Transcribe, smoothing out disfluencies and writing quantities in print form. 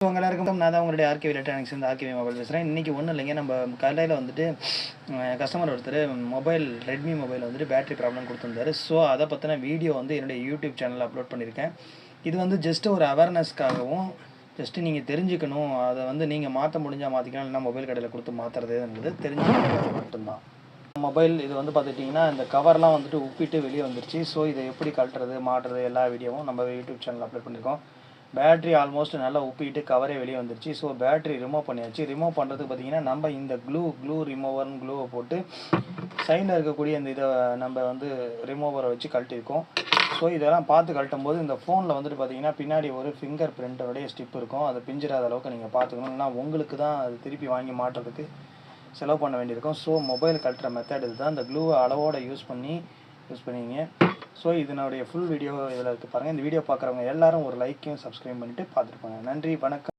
உங்க எல்லாருக்கும் நான் தான் உங்களுடைய ஆர்கேவி எலக்ட்ரானிக்ஸ் இந்த ஆர்கேவி மொபைல் பேசுகிறேன். இன்றைக்கி ஒன்றும் இல்லைங்க, நம்ம கடையில் வந்துட்டு கஸ்டமர் ஒருத்தர் மொபைல் ரெட்மி மொபைல் வந்துட்டு பேட்டரி ப்ராப்ளம் கொடுத்துருந்தாரு. ஸோ அதை பற்றின வீடியோ வந்து என்னுடைய யூடியூப் சேனலில் அப்லோட் பண்ணியிருக்கேன். இது வந்து ஜஸ்ட் ஒரு அவேர்னஸ்க்காகவும், ஜஸ்ட்டு நீங்கள் தெரிஞ்சுக்கணும், அதை வந்து நீங்கள் மாற்ற முடிஞ்சால் மாற்றிக்கலாம், இல்லைனா மொபைல் கடையில் கொடுத்து மாற்றுறதுன்றது தெரிஞ்சுக்கிறது மட்டும்தான். மொபைல் இது வந்து பார்த்துட்டிங்கன்னா இந்த கவர்லாம் வந்துட்டு உப்பிட்டு வெளியே வந்துருச்சு. ஸோ இதை எப்படி கழட்டுறது மாட்டுறது எல்லா வீடியோவும் நம்ம யூடியூப் சேனலில் அப்லோட் பண்ணியிருக்கோம். பேட்ரி ஆல்மோஸ்ட் நல்லா உப்பிட்டு கவரே வெளியே வந்துருச்சு. ஸோ பேட்ரி ரிமூவ் பண்ணியாச்சு. ரிமூவ் பண்ணுறதுக்கு பார்த்திங்கன்னா நம்ம இந்த க்ளூ ரிமூவர்னு க்ளூவை போட்டு சைடில் இருக்கக்கூடிய இந்த இதை நம்ம வந்து ரிமூவரை வச்சு கழட்டியிருக்கோம். ஸோ இதெல்லாம் பார்த்து கழட்டும் போது இந்த ஃபோனில் வந்துட்டு பார்த்திங்கன்னா பின்னாடி ஒரு ஃபிங்கர் பிரிண்ட்டோடைய ஸ்டிப் இருக்கும். அதை பிஞ்சிடாத அளவுக்கு நீங்கள் பார்த்துக்கணும். இல்லைனா உங்களுக்கு தான் அது திருப்பி வாங்கி மாட்டுறதுக்கு செலவு பண்ண வேண்டியிருக்கும். ஸோ மொபைல் கழட்டுற மெத்தட் இது தான். இந்த க்ளூவை அளவோடு யூஸ் பண்ணிங்க. ஸோ இதனுடைய ஃபுல் வீடியோ இதில் இருக்குது பாருங்கள். இந்த வீடியோ பார்க்குறவங்க எல்லாரும் ஒரு லைக்கையும் சப்ஸ்கிரைப் பண்ணிவிட்டு பார்த்துருப்பாங்க. நன்றி, வணக்கம்.